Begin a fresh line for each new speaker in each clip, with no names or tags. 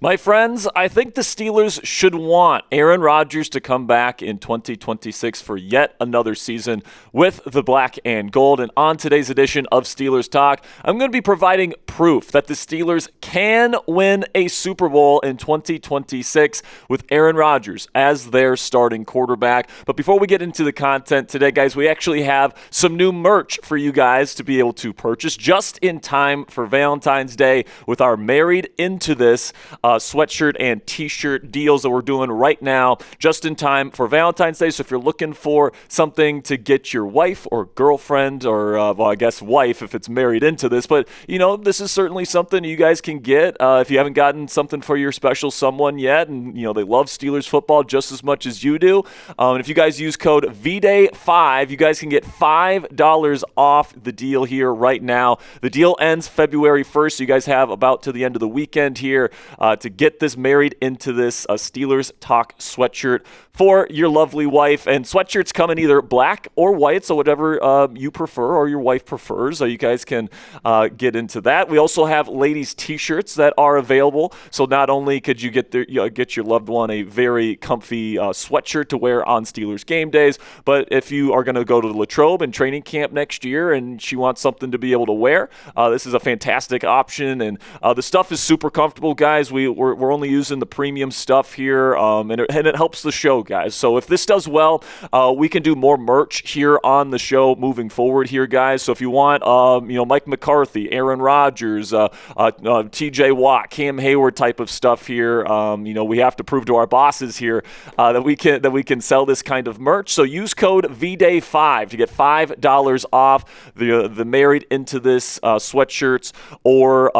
My friends, I think the Steelers should want Aaron Rodgers to come back in 2026 for yet another season with the black and gold. And on today's edition of Steelers Talk, I'm going to be providing proof that the Steelers can win a Super Bowl in 2026 with Aaron Rodgers as their starting quarterback. But before we get into the content today, guys, we actually have some new merch for you guys to be able to purchase just in time for Valentine's Day with our Married Into This sweatshirt and t-shirt deals that we're doing right now just in time for Valentine's Day. So if you're looking for something to get your wife or girlfriend or, well, I guess wife if it's married into this, but, you know, this is certainly something you guys can get if you haven't gotten something for your special someone yet and, you know, they love Steelers football just as much as you do. And if you guys use code VDAY5, you guys can get $5 off the deal here right now. The deal ends February 1st, so you guys have about to the end of the weekend here to get this Married Into This Steelers Talk sweatshirt for your lovely wife. And sweatshirts come in either black or white, so whatever you prefer or your wife prefers, so you guys can get into that. We also have ladies' t-shirts that are available, so not only could you get your loved one a very comfy sweatshirt to wear on Steelers game days, but if you are going to go to Latrobe and training camp next year and she wants something to be able to wear, this is a fantastic option. And the stuff is super comfortable, guys. We're only using the premium stuff here, and it helps the show, guys. So if this does well, we can do more merch here on the show moving forward here, guys. So if you want, Mike McCarthy, Aaron Rodgers, T.J. Watt, Cam Hayward type of stuff here, we have to prove to our bosses here that we can sell this kind of merch. So use code VDAY5 to get $5 off the Married Into This sweatshirts or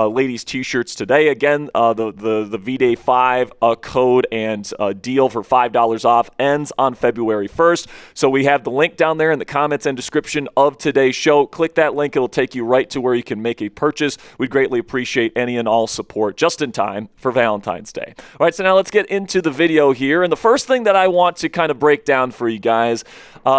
ladies t-shirts today. Again, the VDAY5 code and deal for $5 off ends on February 1st. So we have the link down there in the comments and description of today's show. Click that link. It'll take you right to where you can make a purchase. We'd greatly appreciate any and all support just in time for Valentine's Day. All right, so now let's get into the video here. And the first thing that I want to kind of break down for you guys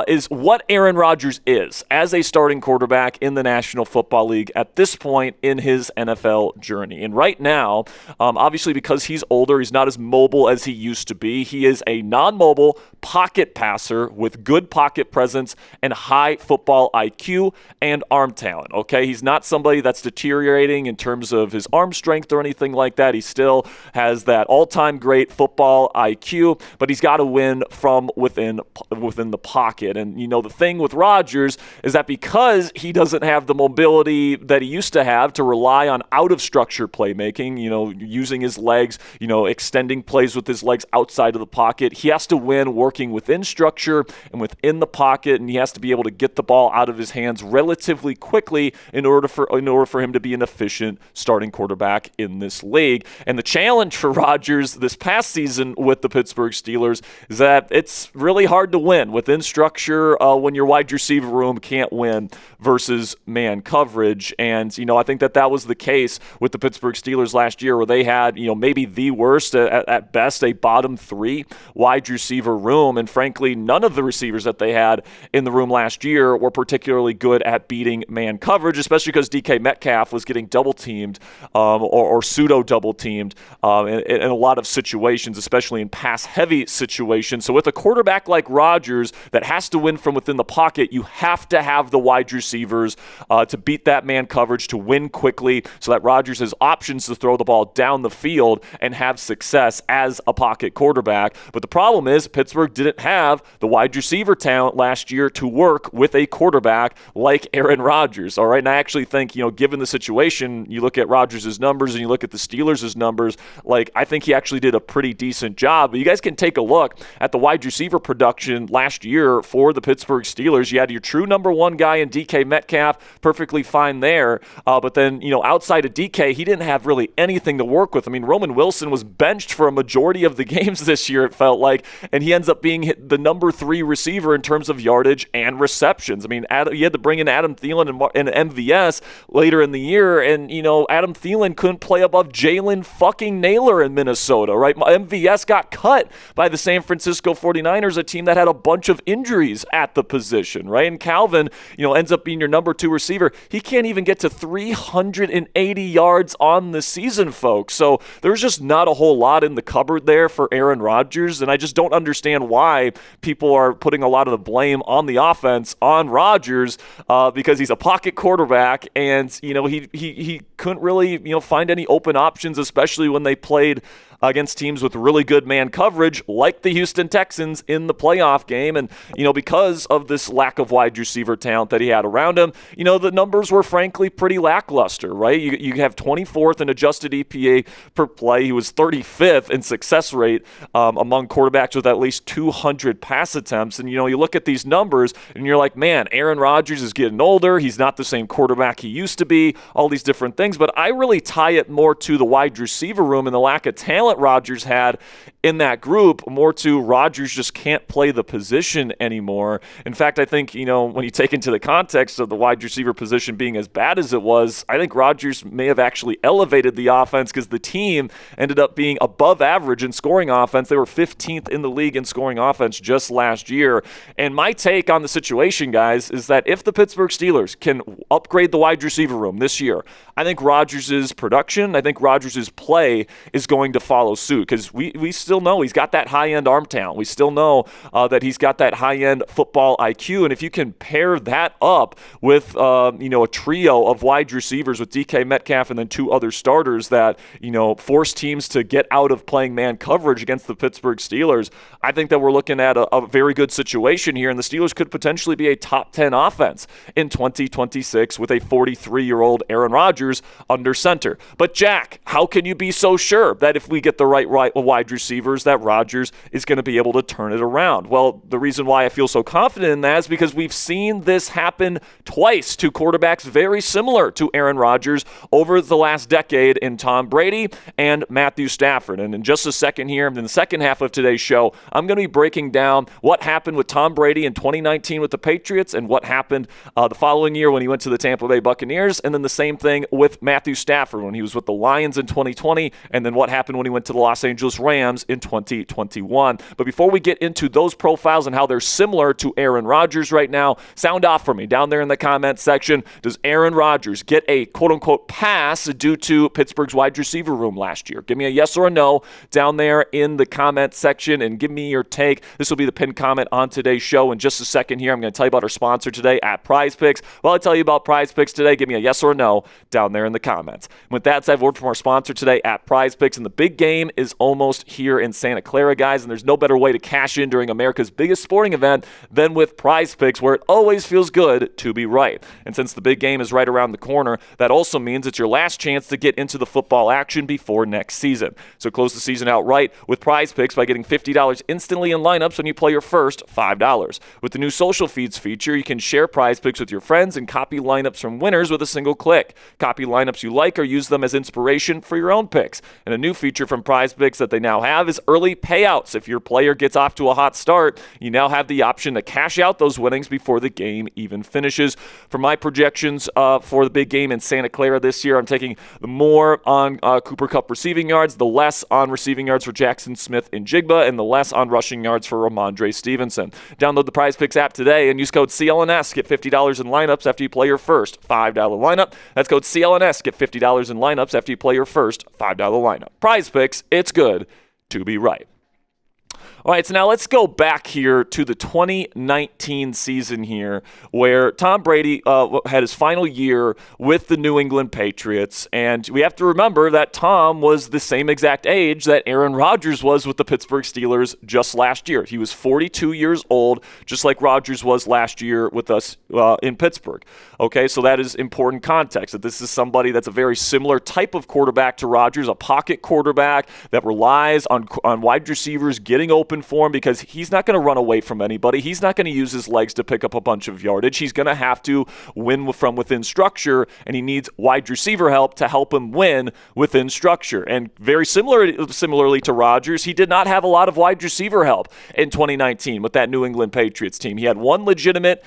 is what Aaron Rodgers is as a starting quarterback in the National Football League at this point in his NFL journey. And right now, obviously because he's older, he's not as mobile as he used to be. He is a non-mobile pocket passer with good pocket presence and high football IQ and arm talent, okay? He's not somebody that's deteriorating in terms of his arm strength or anything like that. He still has that all-time great football IQ, but he's got to win from within the pocket. And, the thing with Rodgers is that because he doesn't have the mobility that he used to have to rely on out-of-structure playmaking, using his legs, extending plays with his legs outside of the pocket, he has to win working within structure and within the pocket, and he has to be able to get the ball out of his hands relatively quickly in order for him to be an efficient starting quarterback in this league. And the challenge for Rodgers this past season with the Pittsburgh Steelers is that it's really hard to win within structure when your wide receiver room can't win versus man coverage. And, I think that was the case with the Pittsburgh Steelers last year, where they had, maybe the worst, at best, a bottom three wide receiver room. And frankly, none of the receivers that they had in the room last year were particularly good at beating man coverage, especially because DK Metcalf was getting double-teamed or pseudo-double-teamed in a lot of situations, especially in pass-heavy situations. So with a quarterback like Rodgers that has to win from within the pocket, you have to have the wide receivers to beat that man coverage, to win quickly, so that Rodgers has options to throw the ball down the field and have success as a pocket quarterback. But the problem is Pittsburgh didn't have the wide receiver talent last year to work with a quarterback like Aaron Rodgers. All right, and I actually think, given the situation, you look at Rodgers' numbers and you look at the Steelers' numbers, I think he actually did a pretty decent job. But you guys can take a look at the wide receiver production last year for the Pittsburgh Steelers. You had your true number one guy in DK Metcalf, perfectly fine there. But then, outside of DK, he didn't have really anything to work with. I mean, Roman Wilson was benched for a majority of the games this year, it felt like, and he ends up being the number 3 receiver in terms of yardage and receptions. I mean, you had to bring in Adam Thielen and MVS later in the year, and, Adam Thielen couldn't play above Jalen fucking Naylor in Minnesota, right? MVS got cut by the San Francisco 49ers, a team that had a bunch of injuries at the position, right? And Calvin, ends up being your number 2 receiver. He can't even get to 380 yards on the season, folks. So there's just not a whole lot in the cupboard there for Aaron Rodgers, and I just don't understand why people are putting a lot of the blame on the offense on Rodgers because he's a pocket quarterback, and he couldn't really find any open options, especially when they played against teams with really good man coverage like the Houston Texans in the playoff game. And, because of this lack of wide receiver talent that he had around him, the numbers were frankly pretty lackluster, right? You have 24th in adjusted EPA per play. He was 35th in success rate among quarterbacks with at least 200 pass attempts. And, you look at these numbers and you're like, man, Aaron Rodgers is getting older. He's not the same quarterback he used to be, all these different things. But I really tie it more to the wide receiver room and the lack of talent Rodgers had in that group, more to Rodgers just can't play the position anymore. In fact, I think, when you take into the context of the wide receiver position being as bad as it was, I think Rodgers may have actually elevated the offense because the team ended up being above average in scoring offense. They were 15th in the league in scoring offense just last year. And my take on the situation, guys, is that if the Pittsburgh Steelers can upgrade the wide receiver room this year, I think Rodgers' production, I think Rodgers' play is going to follow suit because we still know he's got that high-end arm talent. We still know that he's got that high-end football IQ, and if you can pair that up with a trio of wide receivers with DK Metcalf and then two other starters that force teams to get out of playing man coverage against the Pittsburgh Steelers, I think that we're looking at a very good situation here, and the Steelers could potentially be a top 10 offense in 2026 with a 43-year-old Aaron Rodgers under center. But Jack, how can you be so sure that if we get the right wide receivers that Rodgers is going to be able to turn it around? Well, the reason why I feel so confident in that is because we've seen this happen twice to quarterbacks very similar to Aaron Rodgers over the last decade in Tom Brady and Matthew Stafford. And in just a second here, in the second half of today's show, I'm going to be breaking down what happened with Tom Brady in 2019 with the Patriots and what happened the following year when he went to the Tampa Bay Buccaneers, and then the same thing with Matthew Stafford when he was with the Lions in 2020, and then what happened when he went to the Los Angeles Rams in 2021. But before we get into those profiles and how they're similar to Aaron Rodgers right now, sound off for me down there in the comment section. Does Aaron Rodgers get a quote-unquote pass due to Pittsburgh's wide receiver room last year? Give me a yes or a no down there in the comment section and give me your take. This will be the pinned comment on today's show. In just a second here, I'm going to tell you about our sponsor today at Prize Picks. While I tell you about Prize Picks today, give me a yes or a no down there in the comments. With that said, I've ordered from our sponsor today at Prize Picks, and the big game is almost here in Santa Clara, guys, and there's no better way to cash in during America's biggest sporting event than with Prize Picks, where it always feels good to be right. And since the big game is right around the corner, that also means it's your last chance to get into the football action before next season. So close the season out right with Prize Picks by getting $50 instantly in lineups when you play your first $5. With the new social feeds feature, you can share Prize Picks with your friends and copy lineups from winners with a single click. Copy lineups you like or use them as inspiration for your own picks. And a new feature from Prize Picks that they now have is early payouts. If your player gets off to a hot start, you now have the option to cash out those winnings before the game even finishes. For my projections for the big game in Santa Clara this year, I'm taking the more on Cooper Kupp receiving yards, the less on receiving yards for Jackson Smith and Jigba, and the less on rushing yards for Ramondre Stevenson. Download the Prize Picks app today and use code CLNS. Get $50 in lineups after you play your first $5 lineup. That's code CLNS. Get $50 in lineups after you play your first $5 lineup. Prize Picks, it's good to be right. All right, so now let's go back here to the 2019 season here where Tom Brady had his final year with the New England Patriots. And we have to remember that Tom was the same exact age that Aaron Rodgers was with the Pittsburgh Steelers just last year. He was 42 years old, just like Rodgers was last year with us in Pittsburgh. Okay, so that is important context, that this is somebody that's a very similar type of quarterback to Rodgers, a pocket quarterback that relies on wide receivers getting open for him because he's not going to run away from anybody. He's not going to use his legs to pick up a bunch of yardage. He's going to have to win from within structure, and he needs wide receiver help to help him win within structure. And very similarly to Rodgers, he did not have a lot of wide receiver help in 2019 with that New England Patriots team. He had one legitimate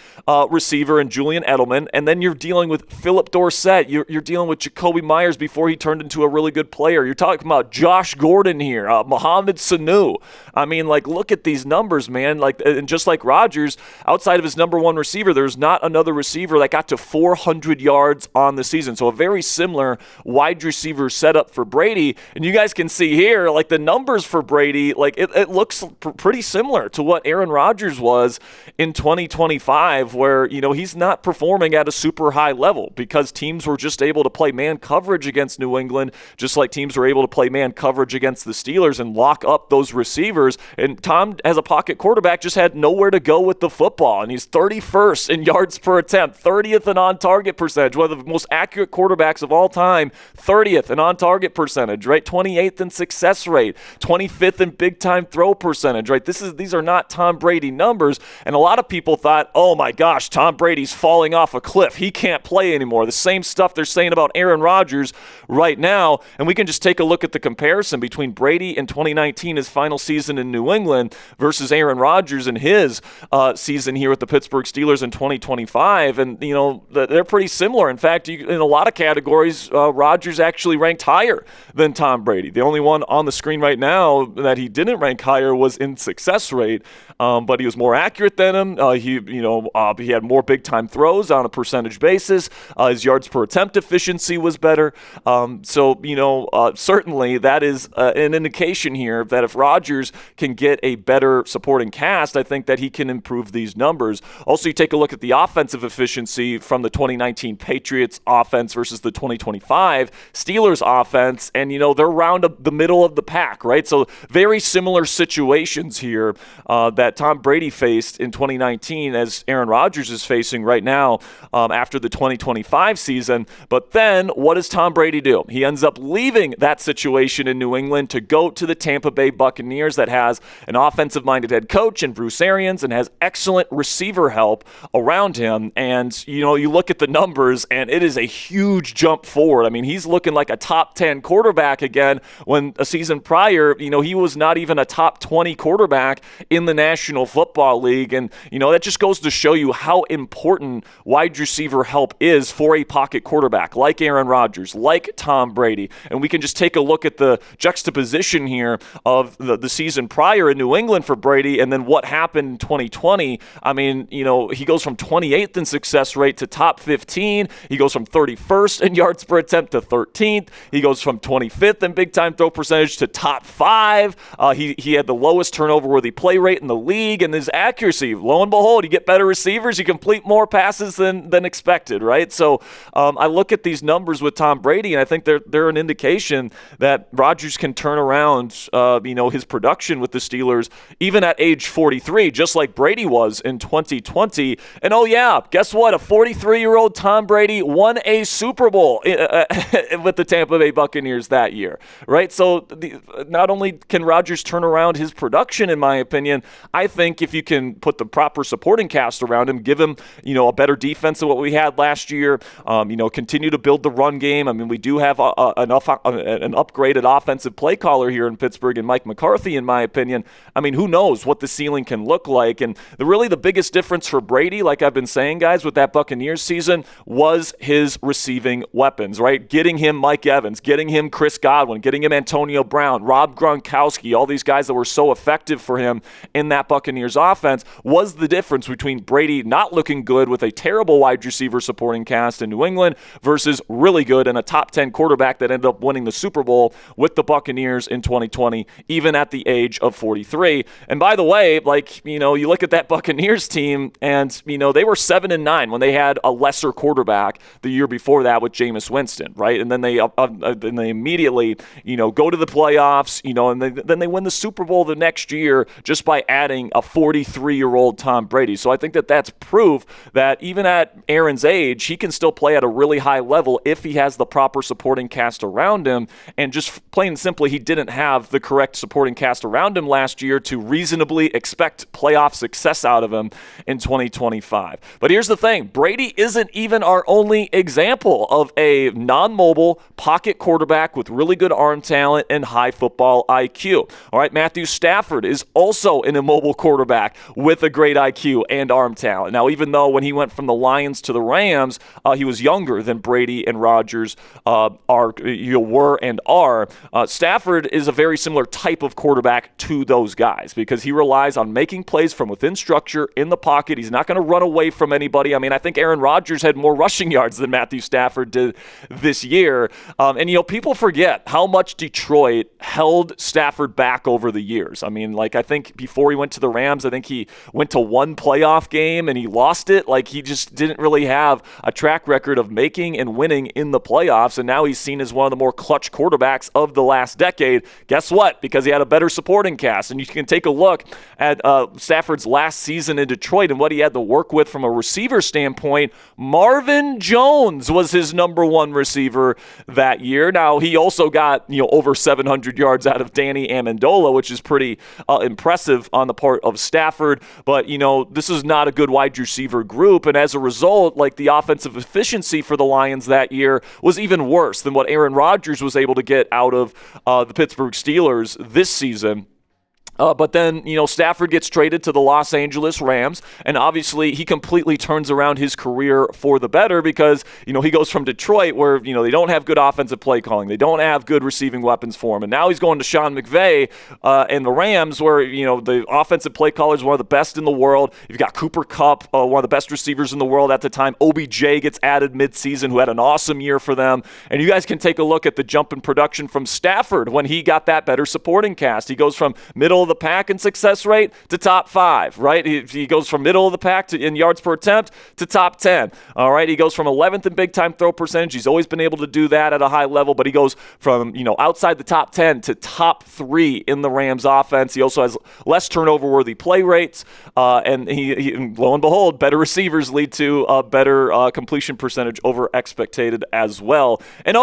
receiver in Julian Edelman, and then you're dealing with Philip Dorsett. You're dealing with Jacoby Myers before he turned into a really good player. You're talking about Josh Gordon here, Mohamed Sanu. I mean, like, like, look at these numbers, man. Like, and just like Rodgers, outside of his number one receiver, there's not another receiver that got to 400 yards on the season. So a very similar wide receiver setup for Brady. And you guys can see here, like, the numbers for Brady, like, it looks pretty similar to what Aaron Rodgers was in 2025, where, you know, he's not performing at a super high level because teams were just able to play man coverage against New England, just like teams were able to play man coverage against the Steelers and lock up those receivers. And Tom, as a pocket quarterback, just had nowhere to go with the football. And he's 31st in yards per attempt, 30th in on-target percentage, one of the most accurate quarterbacks of all time, 30th in on-target percentage, right? 28th in success rate, 25th in big-time throw percentage, right? These are not Tom Brady numbers. And a lot of people thought, oh my gosh, Tom Brady's falling off a cliff. He can't play anymore. The same stuff they're saying about Aaron Rodgers right now. And we can just take a look at the comparison between Brady in 2019, his final season in New England, versus Aaron Rodgers in his season here with the Pittsburgh Steelers in 2025. And, you know, they're pretty similar. In fact, in a lot of categories, Rodgers actually ranked higher than Tom Brady. The only one on the screen right now that he didn't rank higher was in success rate, but he was more accurate than him. He had more big-time throws on a percentage basis. His yards per attempt efficiency was better. Certainly that is an indication here that if Rodgers can get a better supporting cast, I think that he can improve these numbers. Also, you take a look at the offensive efficiency from the 2019 Patriots offense versus the 2025 Steelers offense, and, you know, they're around the middle of the pack, right? So very similar situations here that Tom Brady faced in 2019 as Aaron Rodgers is facing right now after the 2025 season. But then what does Tom Brady do? He ends up leaving that situation in New England to go to the Tampa Bay Buccaneers that has an offensive-minded head coach in Bruce Arians and has excellent receiver help around him. And, you know, you look at the numbers, and it is a huge jump forward. I mean, he's looking like a top 10 quarterback again, when a season prior, you know, he was not even a top 20 quarterback in the National Football League. And, you know, that just goes to show you how important wide receiver help is for a pocket quarterback like Aaron Rodgers, like Tom Brady. And we can just take a look at the juxtaposition here of the season prior in New England for Brady and then what happened in 2020. I mean, you know, he goes from 28th in success rate to top 15. He goes from 31st in yards per attempt to 13th. He goes from 25th in big-time throw percentage to top 5. He had the lowest turnover-worthy play rate in the league, and his accuracy, lo and behold, you get better receivers, you complete more passes than expected, right? So I look at these numbers with Tom Brady, and I think they're an indication that Rodgers can turn around, his production with the Steelers, even at age 43, just like Brady was in 2020. And oh yeah, guess what? A 43-year-old Tom Brady won a Super Bowl with the Tampa Bay Buccaneers that year, right? So not only can Rodgers turn around his production, in my opinion, I think if you can put the proper supporting cast around him, give him, you know, a better defense than what we had last year, continue to build the run game. I mean, we do have an upgraded offensive play caller here in Pittsburgh and Mike McCarthy, in my opinion. I mean, who knows what the ceiling can look like? And the biggest difference for Brady, like I've been saying, guys, with that Buccaneers season was his receiving weapons, right? Getting him Mike Evans, getting him Chris Godwin, getting him Antonio Brown, Rob Gronkowski, all these guys that were so effective for him in that Buccaneers offense was the difference between Brady not looking good with a terrible wide receiver supporting cast in New England versus really good and a top 10 quarterback that ended up winning the Super Bowl with the Buccaneers in 2020, even at the age of 43. And by the way, you look at that Buccaneers team and, they were 7-9 when they had a lesser quarterback the year before that with Jameis Winston, right? And then they immediately, go to the playoffs, and then they win the Super Bowl the next year just by adding a 43-year-old Tom Brady. So I think that that's proof that even at Aaron's age, he can still play at a really high level if he has the proper supporting cast around him. And just plain and simply, he didn't have the correct supporting cast around him last year to reasonably expect playoff success out of him in 2025. But here's the thing. Brady isn't even our only example of a non-mobile pocket quarterback with really good arm talent and high football IQ. All right, Matthew Stafford is also an immobile quarterback with a great IQ and arm talent. Now, even though when he went from the Lions to the Rams, he was younger than Brady and Rodgers were and are, Stafford is a very similar type of quarterback to to those guys because he relies on making plays from within structure in the pocket. He's not going to run away from anybody. I mean, I think Aaron Rodgers had more rushing yards than Matthew Stafford did this year. And people forget how much Detroit held Stafford back over the years. I mean, I think before he went to the Rams, I think he went to one playoff game and he lost it. He just didn't really have a track record of making and winning in the playoffs, and now he's seen as one of the more clutch quarterbacks of the last decade. Guess what? Because he had a better supporting cast, and you can take a look at Stafford's last season in Detroit and what he had to work with from a receiver standpoint. Marvin Jones was his number one receiver that year. Now, he also got over 700 yards out of Danny Amendola, which is pretty impressive on the part of Stafford, but this is not a good wide receiver group, and as a result, the offensive efficiency for the Lions that year was even worse than what Aaron Rodgers was able to get out of the Pittsburgh Steelers this season. But then, Stafford gets traded to the Los Angeles Rams, and obviously he completely turns around his career for the better because, he goes from Detroit where, they don't have good offensive play calling. They don't have good receiving weapons for him. And now he's going to Sean McVay and the Rams where, the offensive play caller is one of the best in the world. You've got Cooper Kupp, one of the best receivers in the world at the time. OBJ gets added midseason, who had an awesome year for them. And you guys can take a look at the jump in production from Stafford when he got that better supporting cast. He goes from middle of the pack in success rate to top 5, right? He goes from middle of the pack in yards per attempt to top 10. All right, he goes from 11th in big time throw percentage. He's always been able to do that at a high level, but he goes from outside the top 10 to top 3 in the Rams offense. He also has less turnover worthy play rates, and he lo and behold, better receivers lead to a better completion percentage over expected as well. And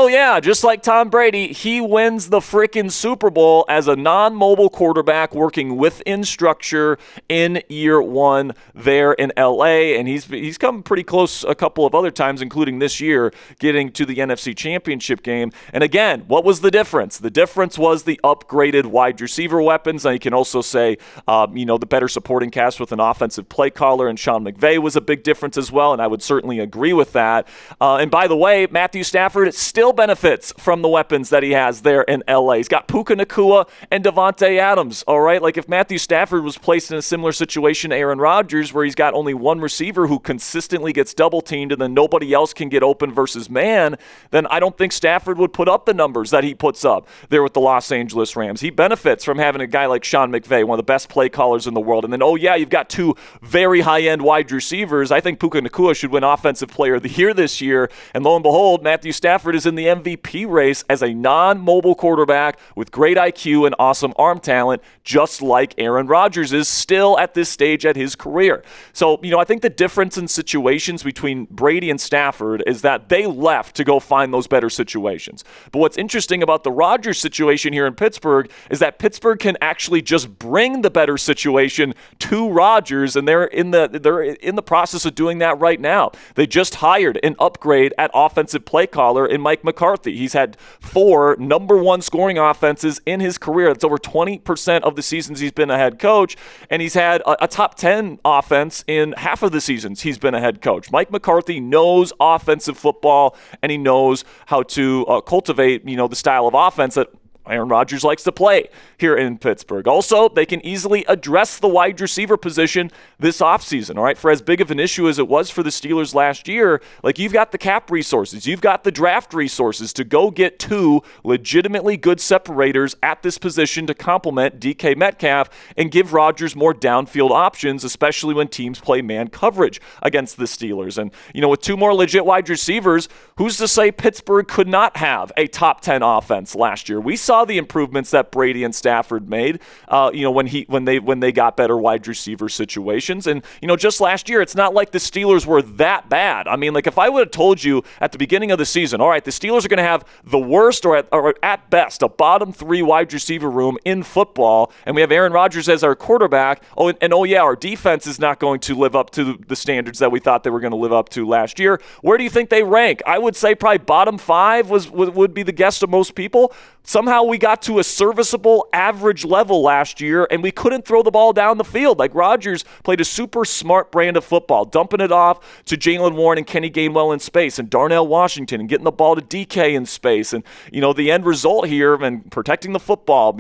just like Tom Brady, he wins the freaking Super Bowl as a non-mobile quarterback working within structure in year one there in LA, and he's come pretty close a couple of other times, including this year, getting to the NFC Championship game. And again, what was the difference? The difference was the upgraded wide receiver weapons. Now you can also say, the better supporting cast with an offensive play caller, and Sean McVay was a big difference as well, and I would certainly agree with that. And by the way, Matthew Stafford still benefits from the weapons that he has there in LA. He's got Puka Nacua and Devontae Adams, all right? If Matthew Stafford was placed in a similar situation to Aaron Rodgers, where he's got only one receiver who consistently gets double teamed and then nobody else can get open versus man, then I don't think Stafford would put up the numbers that he puts up there with the Los Angeles Rams. He benefits from having a guy like Sean McVay, one of the best play callers in the world. And then, you've got two very high-end wide receivers. I think Puka Nacua should win Offensive Player of the Year this year. And lo and behold, Matthew Stafford is in the MVP race as a non-mobile quarterback with great IQ and awesome arm talent, just like Aaron Rodgers is still at this stage at his career. So, I think the difference in situations between Brady and Stafford is that they left to go find those better situations. But what's interesting about the Rodgers situation here in Pittsburgh is that Pittsburgh can actually just bring the better situation to Rodgers, and they're in the process of doing that right now. They just hired an upgrade at offensive play caller in Mike McCarthy. He's had 4 number 1 scoring offenses in his career. That's over 20% of the seasons he's been a head coach, and he's had a top 10 offense in half of the seasons he's been a head coach. Mike McCarthy knows offensive football, and he knows how to cultivate, the style of offense that Aaron Rodgers likes to play here in Pittsburgh. Also, they can easily address the wide receiver position this offseason, all right? For as big of an issue as it was for the Steelers last year, you've got the cap resources, you've got the draft resources to go get 2 legitimately good separators at this position to complement DK Metcalf and give Rodgers more downfield options, especially when teams play man coverage against the Steelers. And, with 2 more legit wide receivers, who's to say Pittsburgh could not have a top 10 offense last year? We saw the improvements that Brady and Stafford made, when they got better wide receiver situations. And, just last year, it's not like the Steelers were that bad. I mean, if I would have told you at the beginning of the season, all right, the Steelers are going to have the worst or at best a bottom 3 wide receiver room in football, and we have Aaron Rodgers as our quarterback, our defense is not going to live up to the standards that we thought they were going to live up to last year. Where do you think they rank? I would say probably bottom 5 would be the guess of most people. Somehow we got to a serviceable average level last year, and we couldn't throw the ball down the field. Like, Rodgers played a super smart brand of football, dumping it off to Jaylen Warren and Kenny Gainwell in space, and Darnell Washington, and getting the ball to DK in space. And, the end result here, and protecting the football,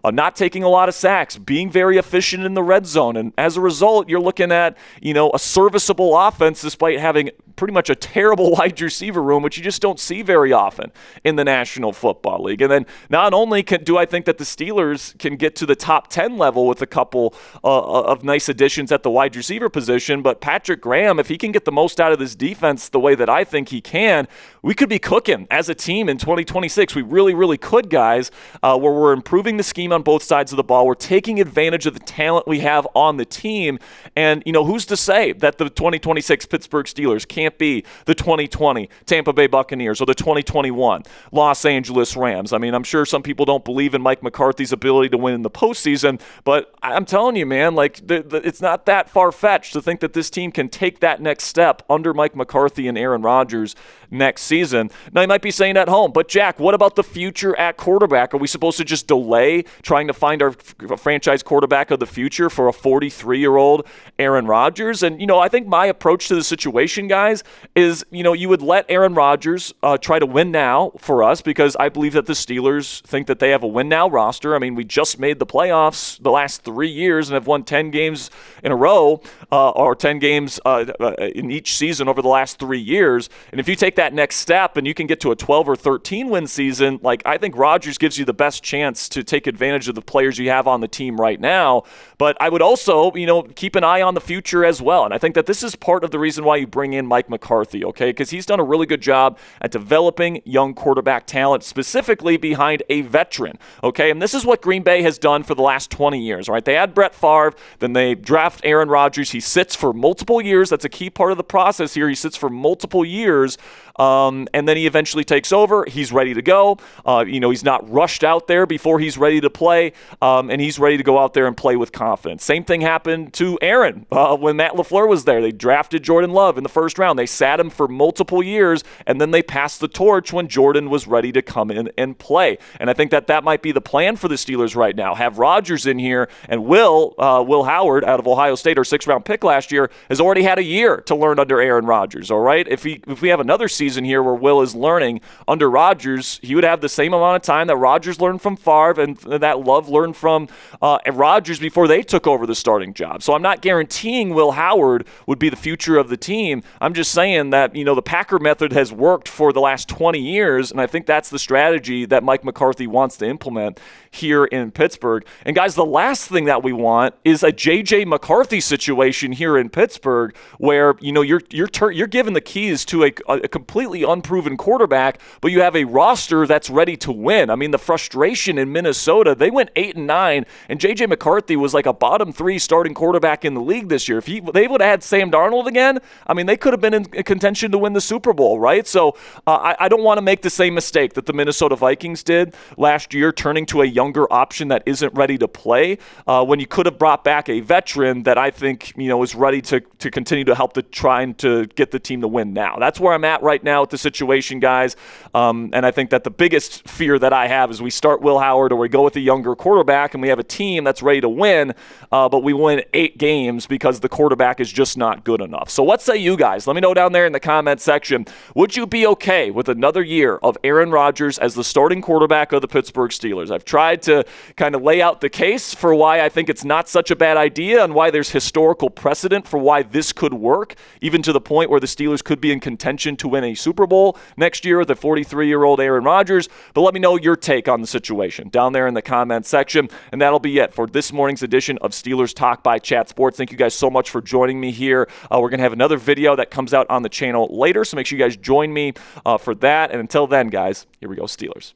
not taking a lot of sacks, being very efficient in the red zone. And as a result, you're looking at, a serviceable offense despite having pretty much a terrible wide receiver room, which you just don't see very often in the National Football League. And then not only do I think that the Steelers can get to the top 10 level with a couple of nice additions at the wide receiver position, but Patrick Graham, if he can get the most out of this defense the way that I think he can, we could be cooking as a team in 2026. We really, really could, guys, where we're improving the scheme on both sides of the ball. We're taking advantage of the talent we have on the team. And, who's to say that the 2026 Pittsburgh Steelers can't be the 2020 Tampa Bay Buccaneers or the 2021 Los Angeles Rams? I mean, I'm sure some people don't believe in Mike McCarthy's ability to win in the postseason, but I'm telling you, man, like, it's not that far-fetched to think that this team can take that next step under Mike McCarthy and Aaron Rodgers next season. Now, you might be saying at home, but Jack, what about the future at quarterback? Are we supposed to just delay trying to find our franchise quarterback of the future for a 43-year-old Aaron Rodgers? And, I think my approach to the situation, guys, is, you would let Aaron Rodgers try to win now for us, because I believe that the Steelers think that they have a win now roster. I mean, we just made the playoffs the last 3 years and have won 10 games in a row, or 10 games in each season over the last 3 years. And if you take that next step and you can get to a 12 or 13 win season, like, I think Rodgers gives you the best chance to take advantage of the players you have on the team right now. But I would also, keep an eye on the future as well. And I think that this is part of the reason why you bring in Mike McCarthy, okay? Because he's done a really good job at developing young quarterback talent, specifically behind a veteran, okay? And this is what Green Bay has done for the last 20 years, right? They had Brett Favre, then they draft Aaron Rodgers. He sits for multiple years. That's a key part of the process here. He sits for multiple years, and then he eventually takes over. He's ready to go. He's not rushed out there before he's ready to play, and he's ready to go out there and play with confidence. Same thing happened to Aaron when Matt LaFleur was there. They drafted Jordan Love in the first round. They sat him for multiple years, and then they passed the torch when Jordan was ready to come in and play. And I think that might be the plan for the Steelers right now. Have Rodgers in here, and Will Howard out of Ohio State, our 6th-round pick last year, has already had a year to learn under Aaron Rodgers, all right? If we have another season here where Will is learning under Rodgers, he would have the same amount of time that Rodgers learned from Favre and that Love learned from Rodgers before they took over the starting job. So I'm not guaranteeing Will Howard would be the future of the team. I'm just saying that, the Packer method has worked for the last 20 years, and I think that's the strategy that Mike McCarthy wants to implement here in Pittsburgh. And guys, the last thing that we want is a J.J. McCarthy situation here in Pittsburgh where, you're given the keys to a completely unproven quarterback, but you have a roster that's ready to win. I mean, the frustration in Minnesota, they went 8-9, and J.J. McCarthy was like a bottom 3 starting quarterback in the league this year. If they would have had Sam Darnold again, I mean, they could have been in contention to win the Super Bowl, right? So I don't want to make the same mistake that the Minnesota Vikings did last year, turning to a younger option that isn't ready to play when you could have brought back a veteran that I think, is ready to continue to help trying to get the team to win now. That's where I'm at right now with the situation, guys. And I think that the biggest fear that I have is we start Will Howard or we go with a younger quarterback and we have a team that's ready to win, but we win 8 games because the quarterback is just not good enough. So what say you guys? Let me know down there in the comment section. Would you be okay with another year of Aaron Rodgers as the starting quarterback of the Pittsburgh Steelers? I've tried to kind of lay out the case for why I think it's not such a bad idea and why there's historical precedent for why this could work, even to the point where the Steelers could be in contention to win a Super Bowl next year with a 43-year-old Aaron Rodgers. But let me know your take on the situation down there in the comment section. And that'll be it for this morning's edition of Steelers Talk by Chat Sports. Thank you guys so much for joining me here. We're going to have another video that comes out on the channel later, so make sure you guys join me for that. And until then, guys, here we go, Steelers.